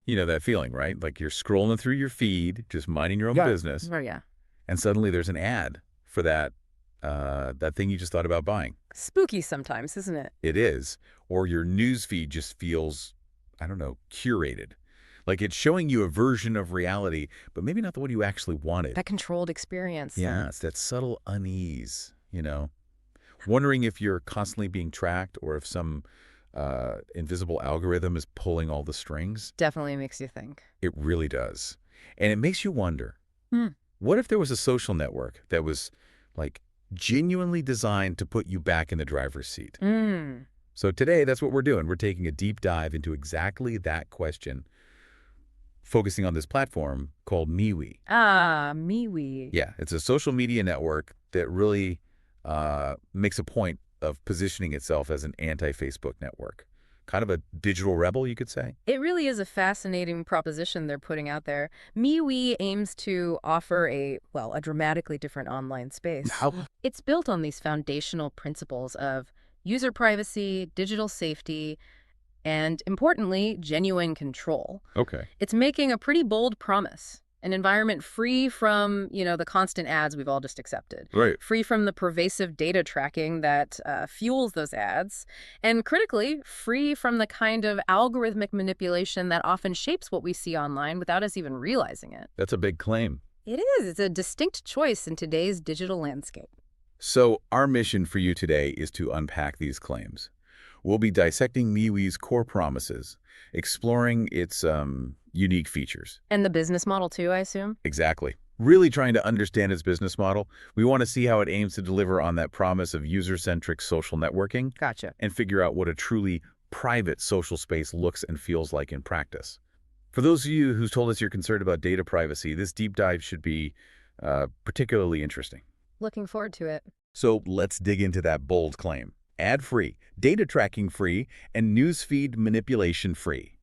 You know that feeling, right? Like you're scrolling through your feed, just minding your own Yeah. business, Oh, yeah. and suddenly there's an ad for that thing you just thought about buying. Spooky sometimes, isn't it? It is. Or your news feed just feels, I don't know, curated. Like it's showing you a version of reality, but maybe not the one you actually wanted. That controlled experience. Yeah, it's that subtle unease, wondering if you're constantly being tracked or if some invisible algorithm is pulling all the strings. Definitely makes you think. It really does. And it makes you wonder, Hmm. what if there was a social network that was like genuinely designed to put you back in the driver's seat? Mm. So today, that's what we're doing. We're taking a deep dive into exactly that question, focusing on this platform called MeWe. Ah, MeWe. Yeah, it's a social media network that really makes a point of positioning itself as an anti-Facebook network. Kind of a digital rebel, you could say. It really is a fascinating proposition they're putting out there. MeWe aims to offer a dramatically different online space. How? It's built on these foundational principles of user privacy, digital safety, and importantly, genuine control. Okay. It's making a pretty bold promise. An environment free from, the constant ads we've all just accepted. Right. Free from the pervasive data tracking that fuels those ads. And critically, free from the kind of algorithmic manipulation that often shapes what we see online without us even realizing it. That's a big claim. It is. It's a distinct choice in today's digital landscape. So our mission for you today is to unpack these claims. We'll be dissecting MeWe's core promises, exploring its unique features. And the business model too, I assume? Exactly. Really trying to understand its business model. We want to see how it aims to deliver on that promise of user-centric social networking Gotcha. and figure out what a truly private social space looks and feels like in practice. For those of you who's told us you're concerned about data privacy, this deep dive should be particularly interesting. Looking forward to it. So let's dig into that bold claim. Ad-free, data tracking free, and newsfeed manipulation free.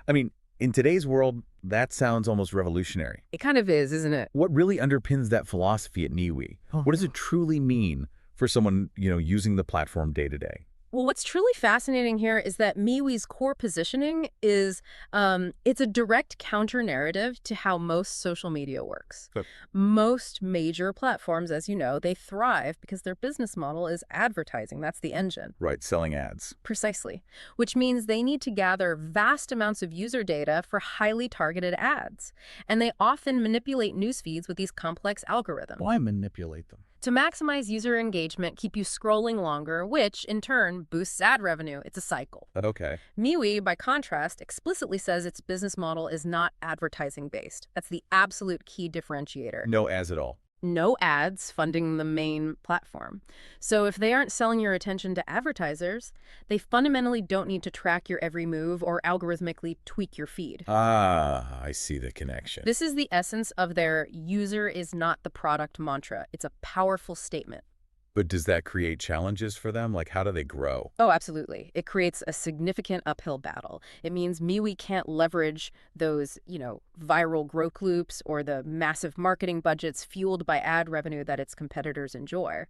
I mean, in today's world, that sounds almost revolutionary. It kind of is, isn't it? What really underpins that philosophy at MeWe? What does it truly mean for someone, using the platform day to day? Well, what's truly fascinating here is that MeWe's core positioning is it's a direct counter-narrative to how most social media works. Okay. Most major platforms, as you know, they thrive because their business model is advertising. That's the engine. Right, selling ads. Precisely. Which means they need to gather vast amounts of user data for highly targeted ads. And they often manipulate news feeds with these complex algorithms. Why manipulate them? To maximize user engagement, keep you scrolling longer, which, in turn, boosts ad revenue. It's a cycle. Okay. MeWe, by contrast, explicitly says its business model is not advertising-based. That's the absolute key differentiator. No ads at all. No ads funding the main platform. So if they aren't selling your attention to advertisers, they fundamentally don't need to track your every move or algorithmically tweak your feed. Ah, I see the connection. This is the essence of their user is not the product mantra. It's a powerful statement. But does that create challenges for them? Like, how do they grow? Oh, absolutely. It creates a significant uphill battle. It means MeWe can't leverage those, viral growth loops or the massive marketing budgets fueled by ad revenue that its competitors enjoy.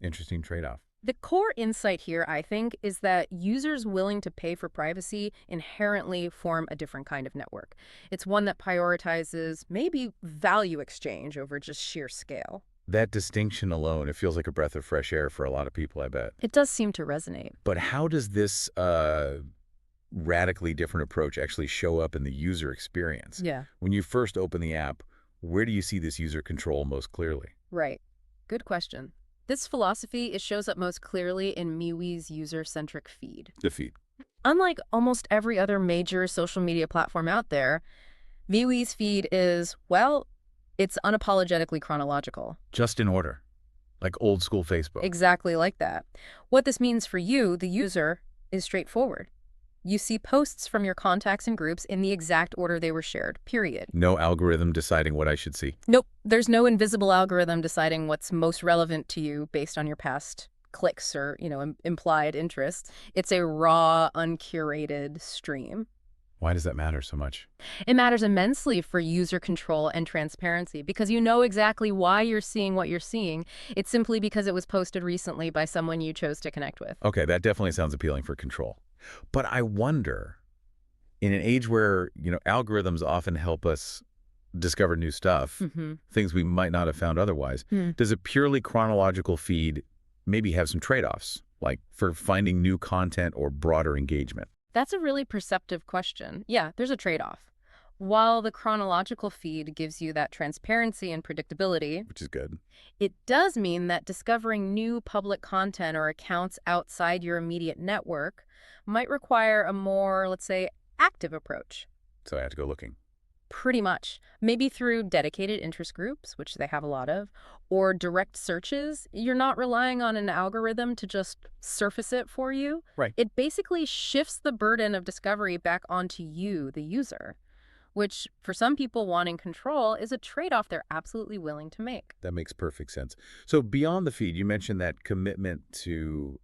Interesting trade-off. The core insight here, I think, is that users willing to pay for privacy inherently form a different kind of network. It's one that prioritizes maybe value exchange over just sheer scale. That distinction alone, it feels like a breath of fresh air for a lot of people, I bet. It does seem to resonate. But how does this radically different approach actually show up in the user experience? Yeah. When you first open the app, where do you see this user control most clearly? Right. Good question. This philosophy, it shows up most clearly in MeWe's user-centric feed. The feed. Unlike almost every other major social media platform out there, MeWe's feed is, it's unapologetically chronological. Just in order. Like old school Facebook. Exactly like that. What this means for you, the user, is straightforward. You see posts from your contacts and groups in the exact order they were shared, period. No algorithm deciding what I should see. Nope, there's no invisible algorithm deciding what's most relevant to you based on your past clicks or, implied interests. It's a raw, uncurated stream. Why does that matter so much? It matters immensely for user control and transparency because you know exactly why you're seeing what you're seeing. It's simply because it was posted recently by someone you chose to connect with. Okay, that definitely sounds appealing for control. But I wonder, In an age where, algorithms often help us discover new stuff, Hmm. things we might not have found otherwise, does a purely chronological feed maybe have some trade-offs, like for finding new content or broader engagement? That's a really perceptive question. Yeah, there's a trade-off. While the chronological feed gives you that transparency and predictability, Which is good. it does mean that discovering new public content or accounts outside your immediate network might require a more, let's say, active approach. So I have to go looking. Pretty much. Maybe through dedicated interest groups, which they have a lot of, or direct searches. You're not relying on an algorithm to just surface it for you. Right. It basically shifts the burden of discovery back onto you, the user, which for some people wanting control is a trade-off they're absolutely willing to make. That makes perfect sense. So beyond the feed, you mentioned that commitment to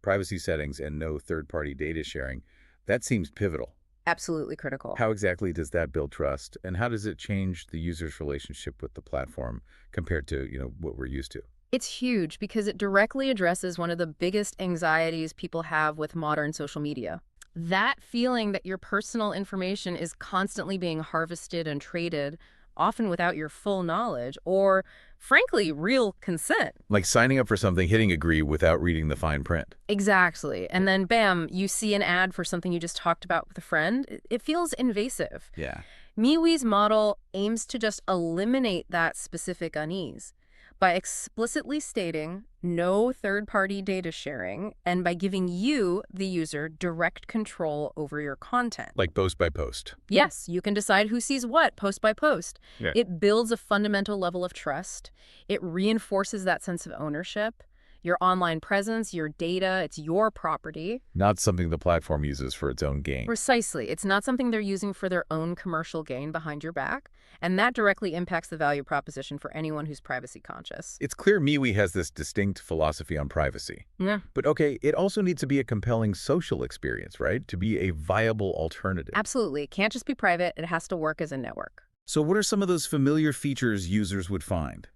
privacy settings and no third-party data sharing. That seems pivotal. Absolutely critical. How exactly does that build trust, and how does it change the user's relationship with the platform compared to, what we're used to? It's huge because it directly addresses one of the biggest anxieties people have with modern social media. That feeling that your personal information is constantly being harvested and traded, often without your full knowledge or, frankly, real consent. Like signing up for something, hitting agree without reading the fine print. Exactly. And then, bam, you see an ad for something you just talked about with a friend. It feels invasive. Yeah. MeWe's model aims to just eliminate that specific unease by explicitly stating no third-party data sharing and by giving you, the user, direct control over your content. Like post by post. Yes, you can decide who sees what post by post. Yeah. It builds a fundamental level of trust. It reinforces that sense of ownership. Your online presence, your data, it's your property. Not something the platform uses for its own gain. Precisely. It's not something they're using for their own commercial gain behind your back, and that directly impacts the value proposition for anyone who's privacy conscious. It's clear MeWe has this distinct philosophy on privacy. Yeah. But okay, it also needs to be a compelling social experience, right? To be a viable alternative. Absolutely. It can't just be private. It has to work as a network. So what are some of those familiar features users would find?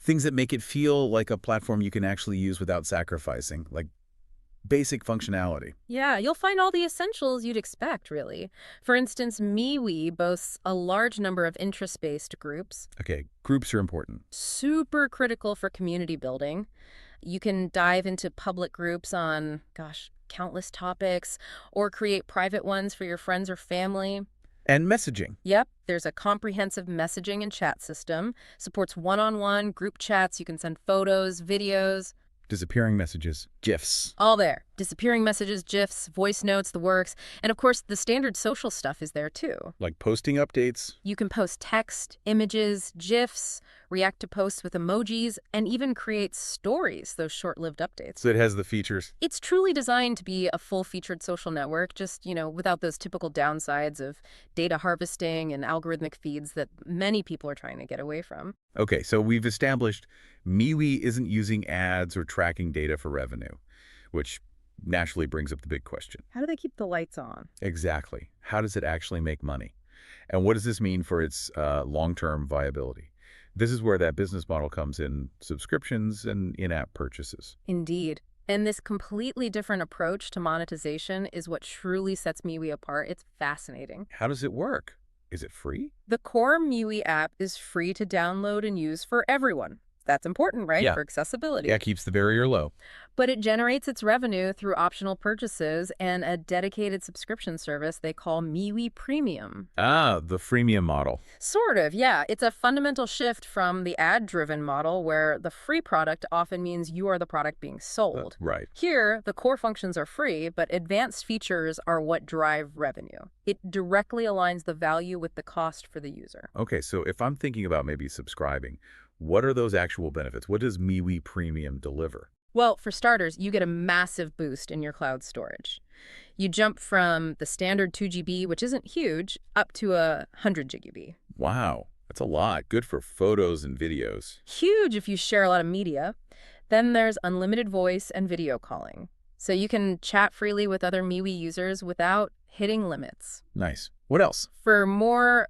Things that make it feel like a platform you can actually use without sacrificing, like basic functionality. Yeah, you'll find all the essentials you'd expect, really. For instance, MeWe boasts a large number of interest-based groups, Okay, groups are important. super critical for community building. You can dive into public groups on, countless topics, or create private ones for your friends or family. And messaging. Yep, there's a comprehensive messaging and chat system, supports one-on-one group chats. You can send photos, videos, Disappearing messages, GIFs. all there. Disappearing messages, GIFs, voice notes, the works. And of course, the standard social stuff is there too. Like posting updates. You can post text, images, GIFs, react to posts with emojis, and even create stories, those short-lived updates. So it has the features. It's truly designed to be a full-featured social network, just, without those typical downsides of data harvesting and algorithmic feeds that many people are trying to get away from. Okay, so we've established MeWe isn't using ads or tracking data for revenue, which naturally brings up the big question. How do they keep the lights on? Exactly. How does it actually make money? And what does this mean for its long-term viability? This is where that business model comes in: subscriptions and in-app purchases. Indeed. And this completely different approach to monetization is what truly sets MeWe apart. It's fascinating. How does it work? Is it free? The core MeWe app is free to download and use for everyone. That's important, right? Yeah. For accessibility. Yeah, keeps the barrier low. But it generates its revenue through optional purchases and a dedicated subscription service they call MeWe Premium. Ah, the freemium model. Sort of, yeah. It's a fundamental shift from the ad-driven model where the free product often means you are the product being sold. Right. Here, the core functions are free, but advanced features are what drive revenue. It directly aligns the value with the cost for the user. Okay, so if I'm thinking about maybe subscribing, what are those actual benefits? What does MeWe Premium deliver? Well, for starters, you get a massive boost in your cloud storage. You jump from the standard 2 GB, which isn't huge, up to 100 GB. Wow, that's a lot. Good for photos and videos. Huge if you share a lot of media. Then there's unlimited voice and video calling. So you can chat freely with other MeWe users without hitting limits. Nice. What else? For more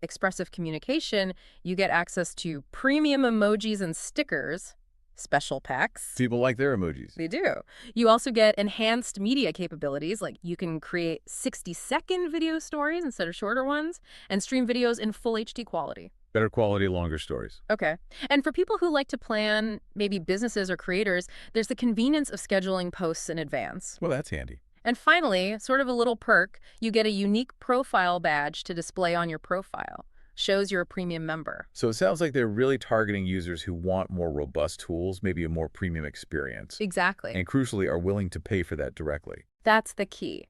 expressive communication, you get access to premium emojis and stickers, special packs. People like their emojis. They do. You also get enhanced media capabilities, like you can create 60-second video stories instead of shorter ones, and stream videos in full HD quality. Better quality, longer stories. Okay. And for people who like to plan, maybe businesses or creators, there's the convenience of scheduling posts in advance. Well, that's handy. And finally, sort of a little perk, you get a unique profile badge to display on your profile. Shows you're a premium member. So it sounds like they're really targeting users who want more robust tools, maybe a more premium experience, Exactly. and crucially are willing to pay for that directly. That's the key.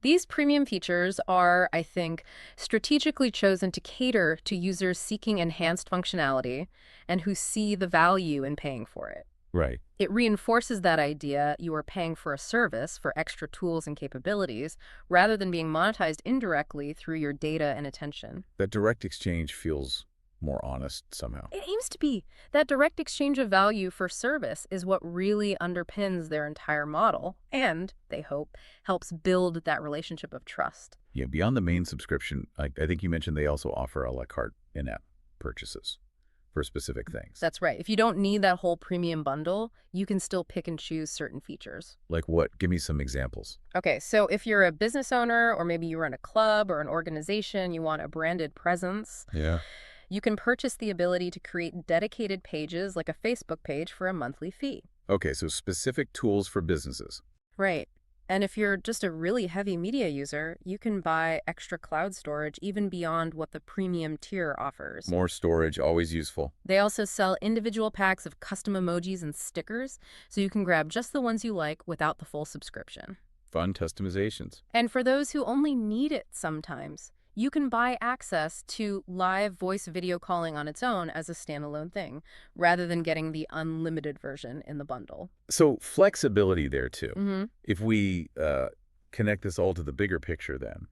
These premium features are, I think, strategically chosen to cater to users seeking enhanced functionality and who see the value in paying for it. Right. It reinforces that idea you are paying for a service for extra tools and capabilities rather than being monetized indirectly through your data and attention. That direct exchange feels more honest somehow. It aims to be. That direct exchange of value for service is what really underpins their entire model and, they hope, helps build that relationship of trust. Yeah, beyond the main subscription, I think you mentioned they also offer a la carte in-app purchases for specific things. That's right. If you don't need that whole premium bundle, you can still pick and choose certain features. Like what? Give me some examples. Okay, so if you're a business owner or maybe you run a club or an organization, you want a branded presence, Yeah. you can purchase the ability to create dedicated pages like a Facebook page for a monthly fee. Okay, so specific tools for businesses. Right. And if you're just a really heavy media user, you can buy extra cloud storage even beyond what the premium tier offers. More storage, always useful. They also sell individual packs of custom emojis and stickers, so you can grab just the ones you like without the full subscription. Fun customizations. And for those who only need it sometimes, you can buy access to live voice video calling on its own as a standalone thing, rather than getting the unlimited version in the bundle. So flexibility there too. Mm-hmm. If we connect this all to the bigger picture then,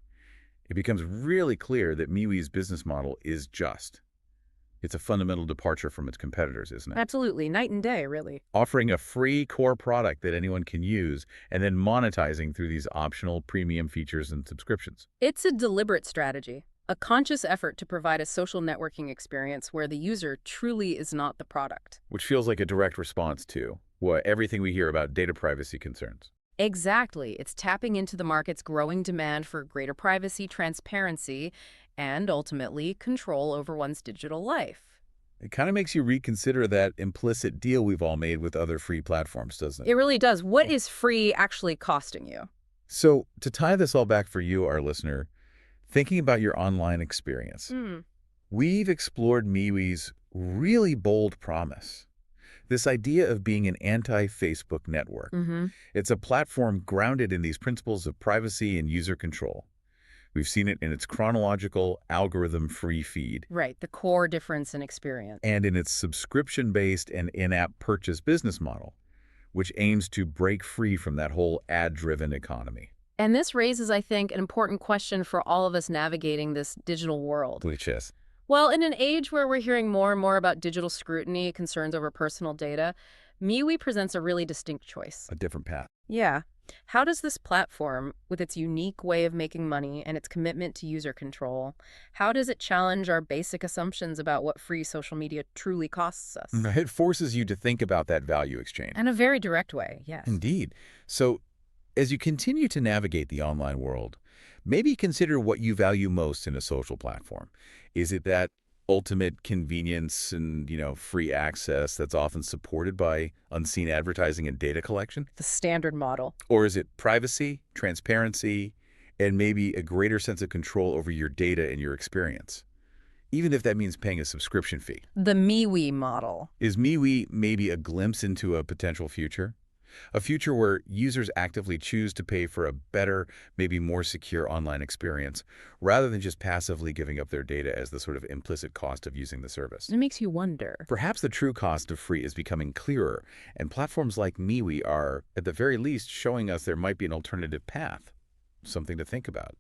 it becomes really clear that MeWe's business model is just. It's a fundamental departure from its competitors, isn't it? Absolutely. Night and day, really. Offering a free core product that anyone can use and then monetizing through these optional premium features and subscriptions. It's a deliberate strategy, a conscious effort to provide a social networking experience where the user truly is not the product. Which feels like a direct response to everything we hear about data privacy concerns. Exactly. It's tapping into the market's growing demand for greater privacy, transparency, and ultimately control over one's digital life. It kind of makes you reconsider that implicit deal we've all made with other free platforms, doesn't it? It really does. What is free actually costing you? So to tie this all back for you, our listener, thinking about your online experience, we've explored MeWe's really bold promise. This idea of being an anti-Facebook network. It's a platform grounded in these principles of privacy and user control. We've seen it in its chronological, algorithm-free feed. Right, the core difference in experience. And in its subscription-based and in-app purchase business model, which aims to break free from that whole ad-driven economy. And this raises, I think, an important question for all of us navigating this digital world. Which is? Well, in an age where we're hearing more and more about digital scrutiny, concerns over personal data, MeWe presents a really distinct choice. A different path. Yeah. How does this platform, with its unique way of making money and its commitment to user control, how does it challenge our basic assumptions about what free social media truly costs us? It forces you to think about that value exchange. In a very direct way, yes. Indeed. So as you continue to navigate the online world, maybe consider what you value most in a social platform. Is it that ultimate convenience and, free access that's often supported by unseen advertising and data collection? The standard model. Or is it privacy, transparency, and maybe a greater sense of control over your data and your experience? Even if that means paying a subscription fee. The MeWe model. Is MeWe maybe a glimpse into a potential future? A future where users actively choose to pay for a better, maybe more secure online experience, rather than just passively giving up their data as the sort of implicit cost of using the service. It makes you wonder. Perhaps the true cost of free is becoming clearer, and platforms like MeWe are, at the very least, showing us there might be an alternative path. Something to think about.